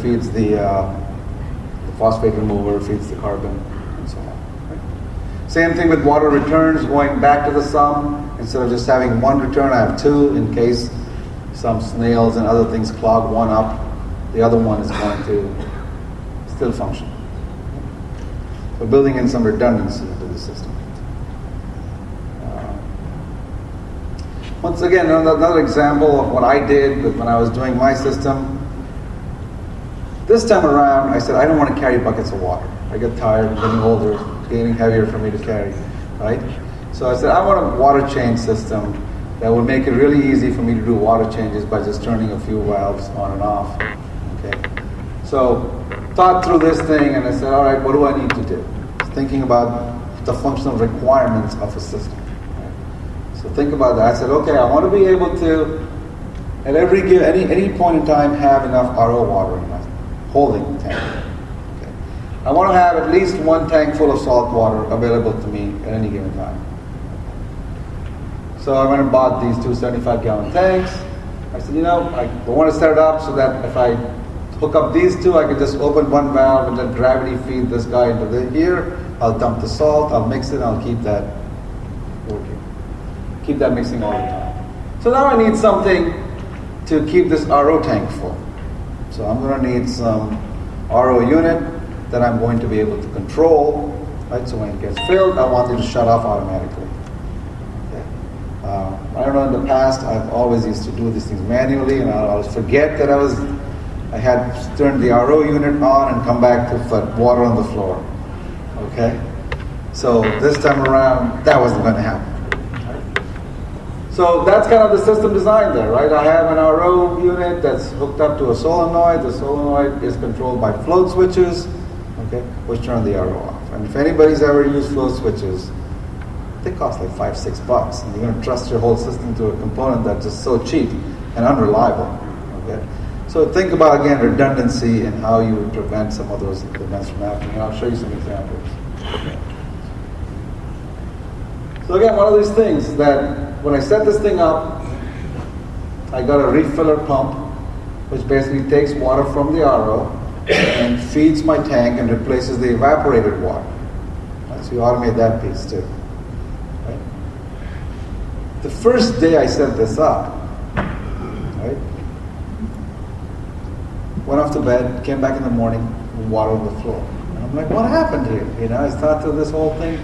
feeds the phosphate remover, feeds the carbon, and so on. Right? Same thing with water returns, going back to the sump. Instead of just having one return, I have two in case some snails and other things clog one up. The other one is going to still function. We're building in some redundancy into the system. Once again, another example of what I did when I was doing my system. This time around, I said, I don't want to carry buckets of water. I get tired, I'm getting older, it's getting heavier for me to carry, right? So I said, I want a water change system that would make it really easy for me to do water changes by just turning a few valves on and off, okay? So, thought through this thing and I said, all right, what do I need to do? Thinking about the functional requirements of a system. Right? So think about that. I said, okay, I want to be able to, at any point in time, have enough RO water in my holding tank. Okay. I want to have at least one tank full of salt water available to me at any given time. So I went and bought these two 75-gallon tanks. I said, I want to set it up so that if I hook up these two, I can just open one valve and let gravity feed this guy into here. I'll dump the salt, I'll mix it, I'll keep that working. Keep that mixing all the time. So now I need something to keep this RO tank full. So I'm going to need some RO unit that I'm going to be able to control. Right? So when it gets filled, I want it to shut off automatically. Okay. I don't know, in the past, I've always used to do these things manually, and I'll always forget that I had turned the RO unit on and come back to put water on the floor. Okay? So this time around, that wasn't going to happen. So that's kind of the system design there, right? I have an RO unit that's hooked up to a solenoid. The solenoid is controlled by float switches, okay, which turn the RO off. And if anybody's ever used float switches, they cost like $5-6, and you're going to trust your whole system to a component that's just so cheap and unreliable. Okay, so think about again redundancy and how you would prevent some of those events from happening. I'll show you some examples. So again, one of these things is that when I set this thing up, I got a refiller pump, which basically takes water from the RO and feeds my tank and replaces the evaporated water. Right? So you automate that piece too. Right? The first day I set this up, right, went off to bed, came back in the morning, water on the floor. And I'm like, what happened here? I thought through this whole thing,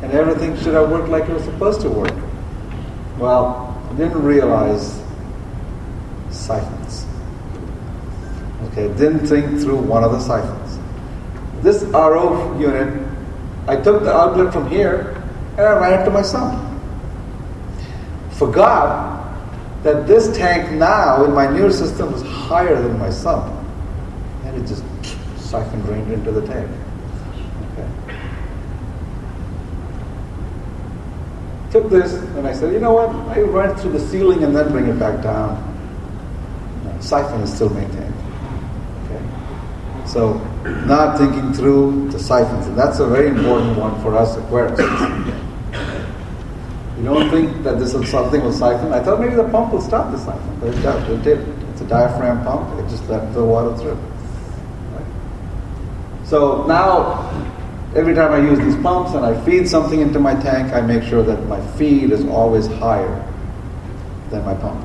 and everything should have worked like it was supposed to work. Well, I didn't realize siphons. Okay, didn't think through one of the siphons. This RO unit, I took the outlet from here and I ran it to my sump. Forgot that this tank now in my newer system was higher than my sump. And it just siphon drained into the tank. Okay. Took this and I said, you know what? I run it through the ceiling and then bring it back down. No, siphon is still maintained. Okay. So not thinking through the siphons, and that's a very important one for us aquarists. You don't think that this is something will siphon. I thought maybe the pump will stop the siphon, but it did. It's a diaphragm pump. It just let the water through. Right? So now, every time I use these pumps and I feed something into my tank, I make sure that my feed is always higher than my pump.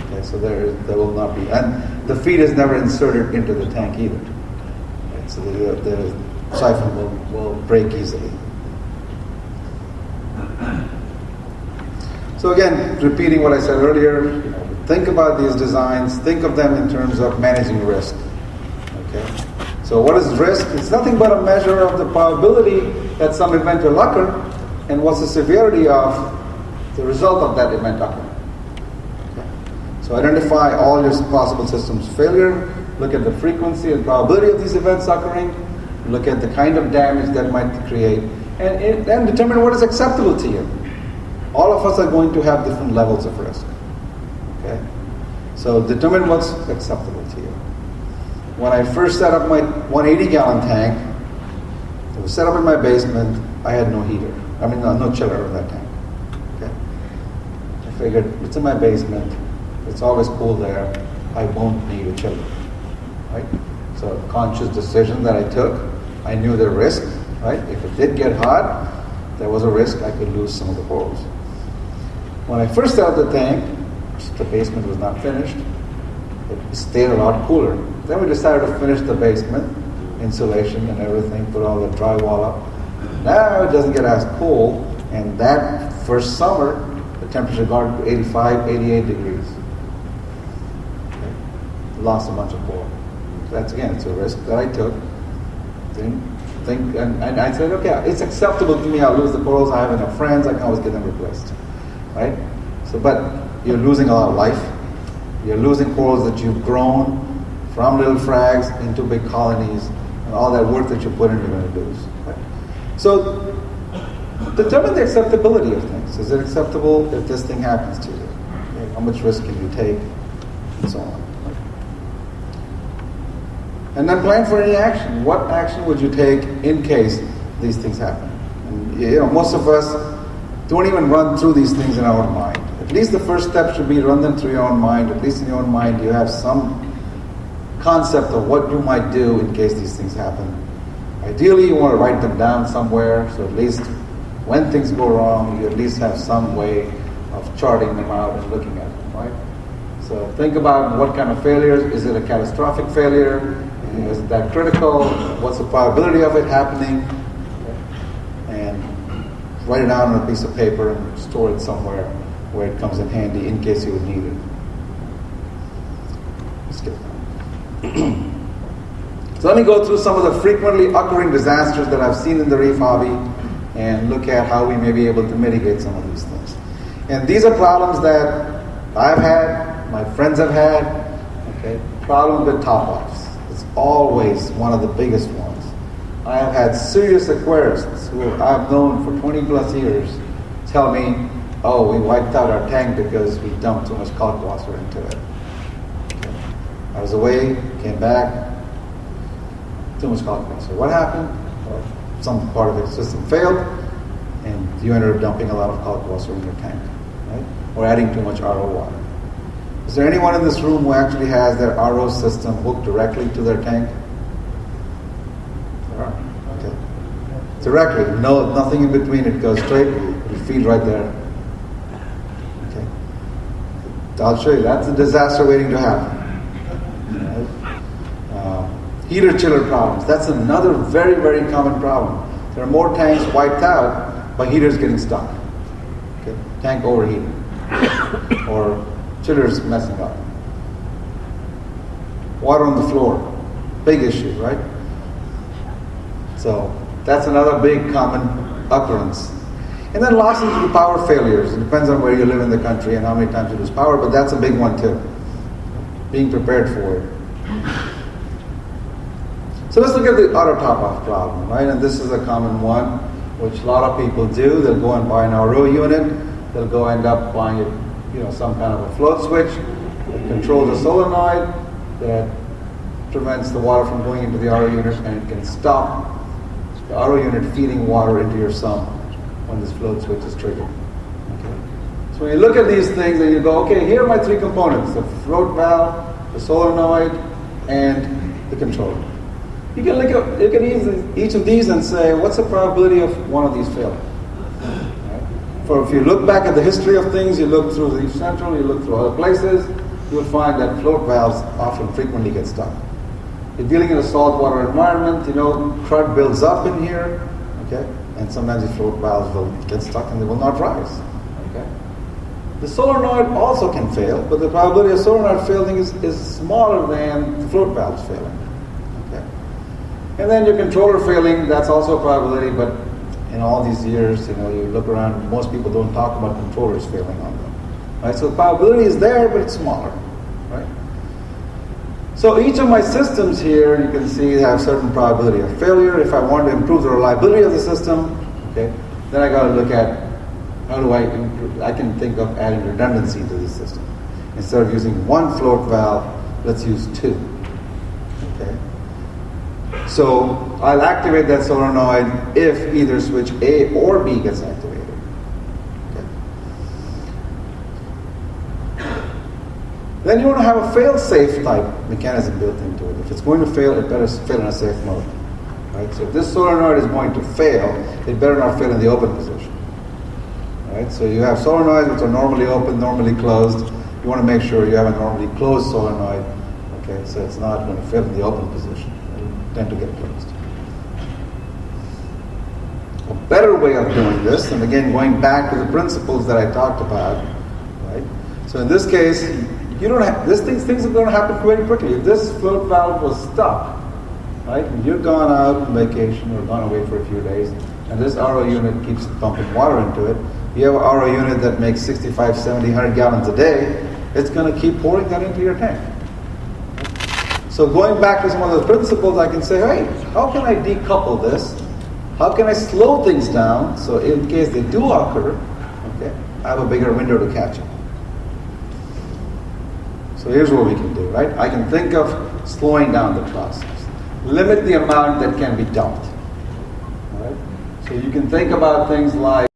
Okay, so there will not be, and the feed is never inserted into the tank either. Okay, so the siphon will break easily. So again, repeating what I said earlier, think about these designs, think of them in terms of managing risk. Okay. So what is risk? It's nothing but a measure of the probability that some event will occur, and what's the severity of the result of that event occurring. Okay. So identify all your possible systems failure, look at the frequency and probability of these events occurring, look at the kind of damage that might create, and determine what is acceptable to you. All of us are going to have different levels of risk. Okay? So determine what's acceptable to you. When I first set up my 180-gallon tank, it was set up in my basement. I had no heater. No chiller in that tank. Okay? I figured, it's in my basement. It's always cool there. I won't need a chiller. Right? It's a conscious decision that I took. I knew the risk, right? If it did get hot, there was a risk I could lose some of the corals. When I first started the tank, the basement was not finished. It stayed a lot cooler. Then we decided to finish the basement, insulation and everything, put all the drywall up. Now it doesn't get as cool, and that first summer, the temperature got to 85, 88 degrees. Okay. Lost a bunch of coral. That's, again, it's a risk that I took. And I said, okay, it's acceptable to me. I'll lose the corals. I have enough friends. I can always get them replaced, right? So, but you're losing a lot of life. You're losing corals that you've grown from little frags into big colonies, and all that work that you put in, you're going to lose. Right? So, determine the acceptability of things. Is it acceptable if this thing happens to you? Okay? How much risk can you take, and so on. And then plan for any action. What action would you take in case these things happen? And, most of us don't even run through these things in our own mind. At least the first step should be run them through your own mind. At least in your own mind, you have some concept of what you might do in case these things happen. Ideally, you want to write them down somewhere, so at least when things go wrong, you at least have some way of charting them out and looking at them, right? So think about what kind of failures. Is it a catastrophic failure? Is it that critical? What's the probability of it happening? And write it down on a piece of paper and store it somewhere where it comes in handy in case you would need it. Let's get that. So let me go through some of the frequently occurring disasters that I've seen in the reef hobby and look at how we may be able to mitigate some of these things. And these are problems that I've had, my friends have had, okay? Problem with top-offs. It's always one of the biggest ones. I have had serious aquarists who I've known for 20 plus years tell me, oh, we wiped out our tank because we dumped too much caulk wasser into it. Okay. I was away, came back, too much caulk wasser. What happened? Well, some part of the system failed, and you ended up dumping a lot of caulk wasser in your tank, right? Or adding too much RO water. Is there anyone in this room who actually has their RO system hooked directly to their tank? There are. Okay. Directly, no, nothing in between. It goes straight. You feed right there. Okay. I'll show you. That's a disaster waiting to happen. Heater chiller problems. That's another very, very common problem. There are more tanks wiped out by heaters getting stuck. Okay. Tank overheating. Or chillers messing up. Water on the floor. Big issue, right? So that's another big common occurrence. And then losses due to power failures. It depends on where you live in the country and how many times you lose power, but that's a big one too. Being prepared for it. So let's look at the auto top-off problem, right? And this is a common one, which a lot of people do. They'll go and buy an RO unit. They'll go end up buying it, some kind of a float switch that controls the solenoid that prevents the water from going into the RO unit, and it can stop the RO unit feeding water into your sump when this float switch is triggered. Okay? So when you look at these things and you go, okay, here are my three components: the float valve, the solenoid, and the controller. You can look at each of these and say, what's the probability of one of these failing? For if you look back at the history of things, you look through Reef Central, you look through other places, you'll find that float valves often frequently get stuck. You're dealing in a saltwater environment, crud builds up in here, okay? And sometimes the float valves will get stuck and they will not rise, okay? The solenoid also can fail, but the probability of solenoid failing is smaller than the float valves failing, okay? And then your controller failing, that's also a probability, but in all these years, you look around, most people don't talk about controllers failing on them, right? So the probability is there, but it's smaller, right? So each of my systems here, you can see, have certain probability of failure. If I want to improve the reliability of the system, okay, then I got to look at how do I improve. I can think of adding redundancy to the system. Instead of using one float valve, let's use two, okay? So I'll activate that solenoid if either switch A or B gets activated. Okay. Then you want to have a fail-safe type mechanism built into it. If it's going to fail, it better fail in a safe mode. Right? So if this solenoid is going to fail, it better not fail in the open position. Right? So you have solenoids which are normally open, normally closed. You want to make sure you have a normally closed solenoid. Okay, so it's not going to fail in the open position. It'll tend to get closed. A better way of doing this, and again going back to the principles that I talked about, right? So in this case, you don't have things are going to happen very quickly. If this float valve was stuck, right, and you've gone out on vacation or gone away for a few days, and this RO unit keeps pumping water into it, you have an RO unit that makes 65, 70, 100 gallons a day, it's going to keep pouring that into your tank. So going back to some of those principles, I can say, hey, how can I decouple this? How can I slow things down so in case they do occur, okay, I have a bigger window to catch it. So here's what we can do, right? I can think of slowing down the process. Limit the amount that can be dumped. Right? So you can think about things like